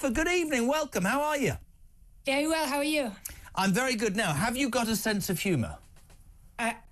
Good evening, welcome. How are you? Very well, how are you? I'm very good now. Have you got a sense of humour?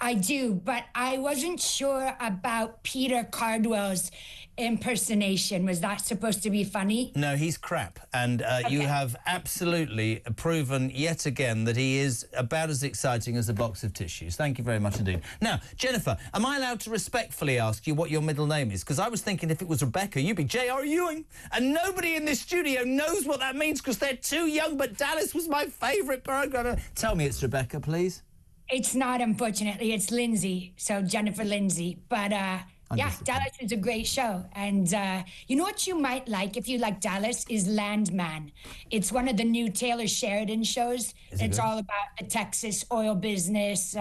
I do, but I wasn't sure about Peter Cardwell's impersonation. Was that supposed to be funny? No, he's crap. And you have absolutely proven yet again that he is about as exciting as a box of tissues. Thank you very much indeed. Now, Jennifer, am I allowed to respectfully ask you what your middle name is? Because I was thinking if it was Rebecca, you'd be J.R. Ewing. And nobody in this studio knows what that means because they're too young, but Dallas was my favourite programme. Tell me it's Rebecca, please. It's not, unfortunately. It's Lindsay, so Jennifer Lindsay. But, yeah, Dallas is a great show. And you know what you might like, if you like Dallas, is Landman. It's one of the new Taylor Sheridan shows. It's all about the Texas oil business.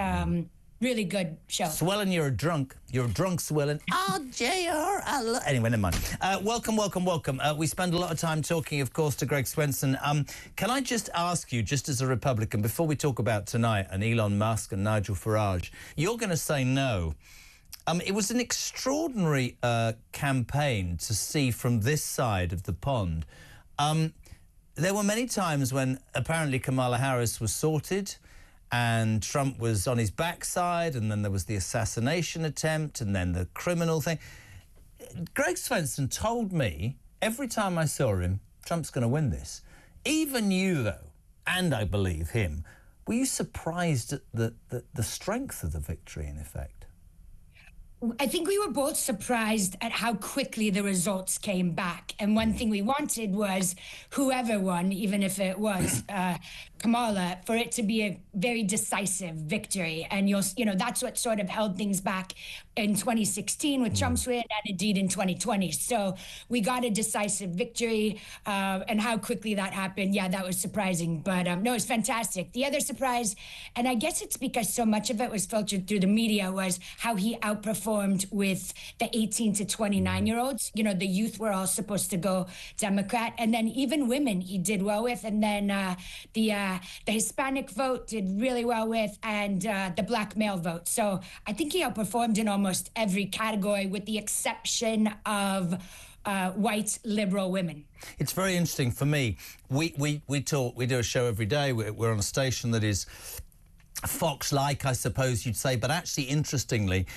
Really good show. Swellen, you're a drunk. You're a drunk Swellen. Oh, JR, I love... Anyway, never mind. Welcome. We spend a lot of time talking, of course, to Greg Swenson. Can I just ask you, just as a Republican, before we talk about tonight and Elon Musk and Nigel Farage, you're going to say no. It was an extraordinary campaign to see from this side of the pond. There were many times when apparently Kamala Harris was sorted and Trump was on his backside, and then there was the assassination attempt, and then the criminal thing. Greg Swenson told me every time I saw him, Trump's going to win this. Even you, though, and I believe him, were you surprised at the strength of the victory, in effect? I think we were both surprised at how quickly the results came back. And one thing we wanted was whoever won, even if it was Kamala, for it to be a very decisive victory. And you know, that's what sort of held things back in 2016 with Trump's win, and indeed in 2020. So we got a decisive victory, and how quickly that happened, yeah, that was surprising. But no, it's fantastic. The other surprise, and I guess it's because so much of it was filtered through the media, was how he outperformed with the 18 to 29-year-olds. You know, the youth were all supposed to go Democrat, and then even women he did well with, and then the Hispanic vote did really well with, and the black male vote. So I think he outperformed in almost every category, with the exception of white liberal women. It's very interesting for me. We do a show every day. We're on a station that is Fox-like, I suppose you'd say, but actually, interestingly,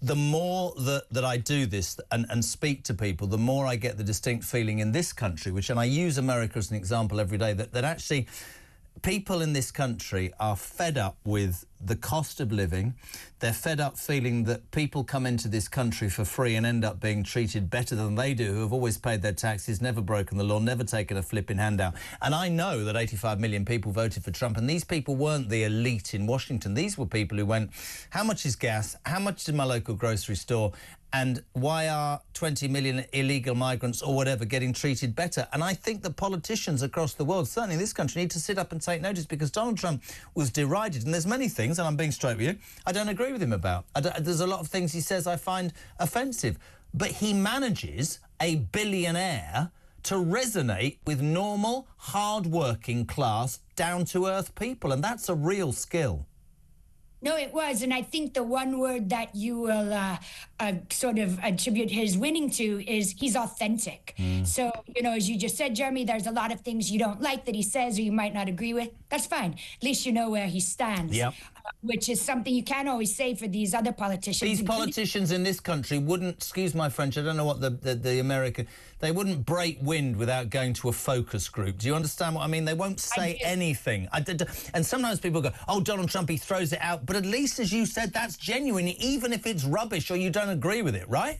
the more that I do this and speak to people, the more I get the distinct feeling in this country, and I use America as an example every day, that actually people in this country are fed up with the cost of living. They're fed up feeling that people come into this country for free and end up being treated better than they do, who have always paid their taxes, never broken the law, never taken a flipping handout. And I know that 85 million people voted for Trump, and these people weren't the elite in Washington. These were people who went, how much is gas? How much is my local grocery store? And why are 20 million illegal migrants or whatever getting treated better? And I think that politicians across the world, certainly in this country, need to sit up and take notice, because Donald Trump was derided. And there's many things, and I'm being straight with you, I don't agree with him about. There's a lot of things he says I find offensive. But he manages, a billionaire, to resonate with normal, hard-working class, down-to-earth people. And that's a real skill. No, it was. And I think the one word that you will sort of attribute his winning to is he's authentic. So, you know, as you just said, Jeremy, there's a lot of things you don't like that he says or you might not agree with. That's fine. At least you know where he stands. Yep. Which is something you can't always say for these other politicians. These politicians in this country wouldn't, excuse my French, I don't know what the American, they wouldn't break wind without going to a focus group. Do you understand what I mean? They won't say anything. And sometimes people go, oh, Donald Trump, he throws it out. But at least, as you said, that's genuine, even if it's rubbish or you don't agree with it, right?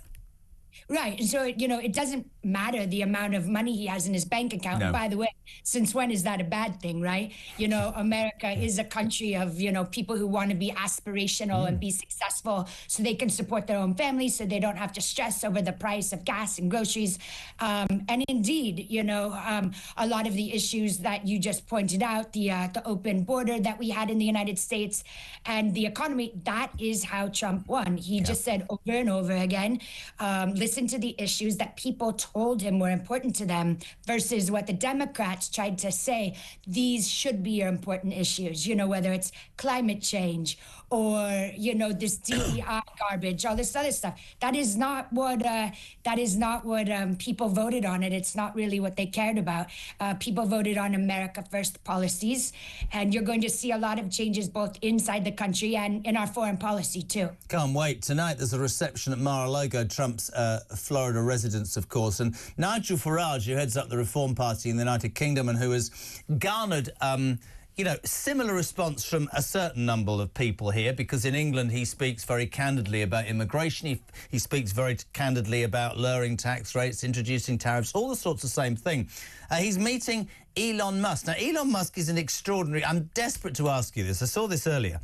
Right. And so, you know, it doesn't matter the amount of money he has in his bank account. No. And by the way, since when is that a bad thing, right? You know, America is a country of, you know, people who want to be aspirational and be successful so they can support their own families, so they don't have to stress over the price of gas and groceries. And indeed, you know, a lot of the issues that you just pointed out, the open border that we had in the United States and the economy, that is how Trump won. He just said over and over again, listen to the issues that people told him were important to them versus what the Democrats tried to say. These should be your important issues, you know, whether it's climate change or, you know, this DEI garbage, all this other stuff. That is not what people voted on. It's not really what they cared about. People voted on America First policies, and you're going to see a lot of changes both inside the country and in our foreign policy too. Can't wait. Tonight there's a reception at Mar-a-Lago, Trump's Florida residence, of course, and Nigel Farage, who heads up the Reform Party in the United Kingdom and who has garnered you know, similar response from a certain number of people here, because in England he speaks very candidly about immigration. He speaks very candidly about lowering tax rates, introducing tariffs, all the sorts of same thing. He's meeting Elon Musk. Now, Elon Musk is an extraordinary... I'm desperate to ask you this. I saw this earlier.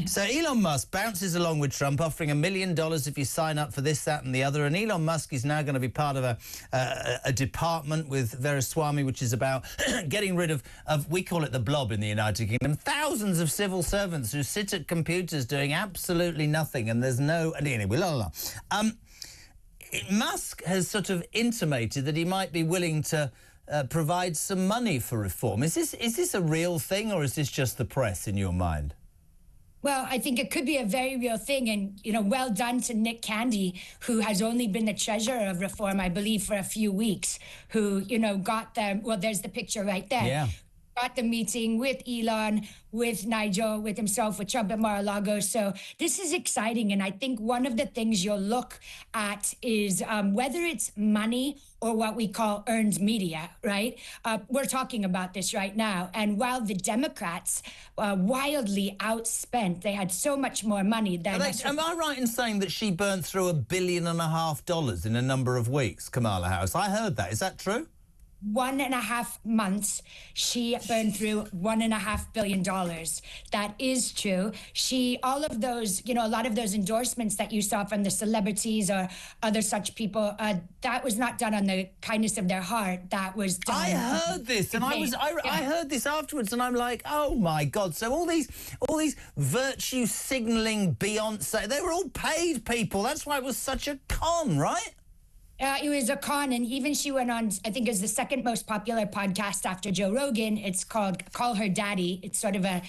So Elon Musk bounces along with Trump, offering $1 million if you sign up for this, that and the other. And Elon Musk is now going to be part of a department with Vereswamy, which is about getting rid of, we call it the blob in the United Kingdom, thousands of civil servants who sit at computers doing absolutely nothing. And there's no... Anyway, Musk has sort of intimated that he might be willing to provide some money for reform. Is this a real thing, or is this just the press in your mind? Well, I think it could be a very real thing. And, you know, well done to Nick Candy, who has only been the treasurer of reform, I believe, for a few weeks, who, you know, got the, well, there's the picture right there. Yeah. Got the meeting with Elon, with Nigel, with himself, with Trump at Mar-a-Lago. So this is exciting. And I think one of the things you'll look at is whether it's money or what we call earned media, right? We're talking about this right now. And while the Democrats wildly outspent, they had so much more money than... Am I right in saying that she burnt through $1.5 billion in a number of weeks, Kamala Harris? I heard that. Is that true? 1.5 months, she burned through $1.5 billion. That is true. All of those, you know, a lot of those endorsements that you saw from the celebrities or other such people, that was not done on the kindness of their heart. That was done. I heard this, and I heard this afterwards, and I'm like, oh my God! So all these virtue signaling Beyonce, they were all paid people. That's why it was such a con, right? It was a con, and even she went on, I think it was the second most popular podcast after Joe Rogan. It's called Call Her Daddy. It's sort of a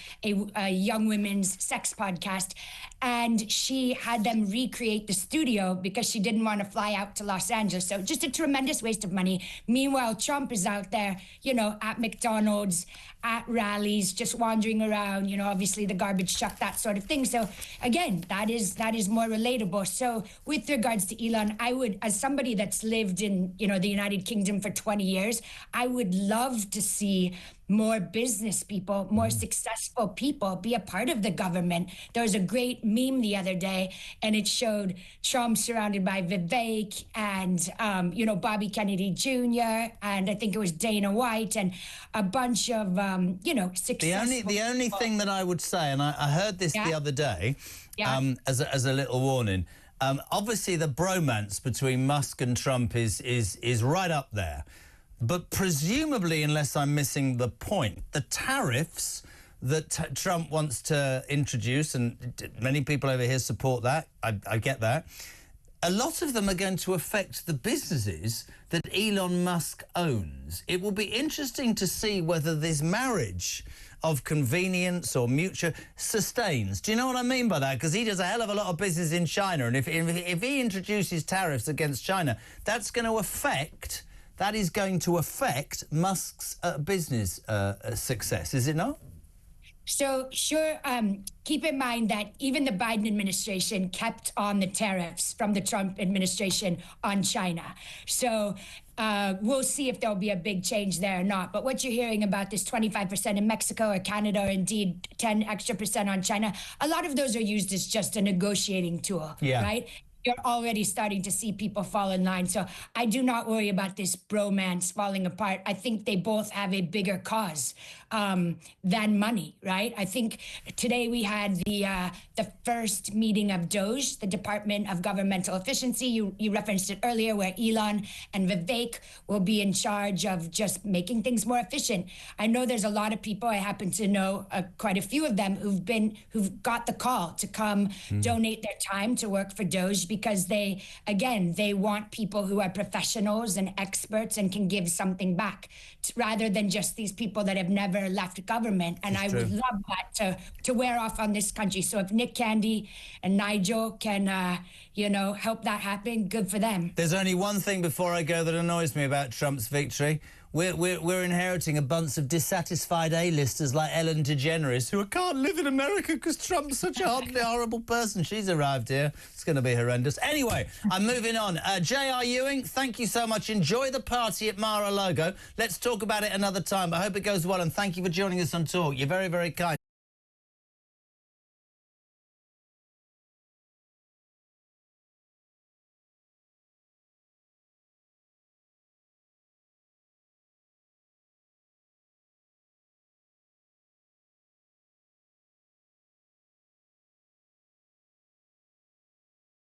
young women's sex podcast. And she had them recreate the studio because she didn't want to fly out to Los Angeles. So just a tremendous waste of money. Meanwhile, Trump is out there, you know, at McDonald's, at rallies, just wandering around, you know, obviously the garbage truck, that sort of thing. So again, that is more relatable. So with regards to Elon, I would, as somebody that's lived in, you know, the United Kingdom for 20 years, I would love to see more business people, more successful people be a part of the government. There was a great meme the other day, and it showed Trump surrounded by Vivek and, you know, Bobby Kennedy Jr., and I think it was Dana White, and a bunch of, you know, successful The only thing that I would say, and I heard this the other day, as a little warning, obviously the bromance between Musk and Trump is right up there. But presumably, unless I'm missing the point, the tariffs that Trump wants to introduce, and many people over here support that, I get that, a lot of them are going to affect the businesses that Elon Musk owns. It will be interesting to see whether this marriage of convenience or mutual sustains. Do you know what I mean by that? Because he does a hell of a lot of business in China, and if he introduces tariffs against China, that's going to affect... That is going to affect Musk's business success, is it not? So, sure, keep in mind that even the Biden administration kept on the tariffs from the Trump administration on China. So we'll see if there'll be a big change there or not. But what you're hearing about this 25% in Mexico or Canada, or indeed 10 extra % on China, a lot of those are used as just a negotiating tool, right? You're already starting to see people fall in line. So I do not worry about this bromance falling apart. I think they both have a bigger cause than money, right? I think today we had the first meeting of DOGE, the Department of Governmental Efficiency. You referenced it earlier, where Elon and Vivek will be in charge of just making things more efficient. I know there's a lot of people, I happen to know quite a few of them, who've got the call to come donate their time to work for DOGE, because they want people who are professionals and experts and can give something back, rather than just these people that have never left government. And I would love that to wear off on this country. So if Nick Candy and Nigel can, help that happen, good for them. There's only one thing before I go that annoys me about Trump's victory. We're inheriting a bunch of dissatisfied A-listers like Ellen DeGeneres who can't live in America because Trump's such a horrible person. She's arrived here. It's going to be horrendous. Anyway, I'm moving on. J.R. Ewing, thank you so much. Enjoy the party at Mar-a-Lago. Let's talk about it another time. I hope it goes well, and thank you for joining us on Talk. You're very, very kind.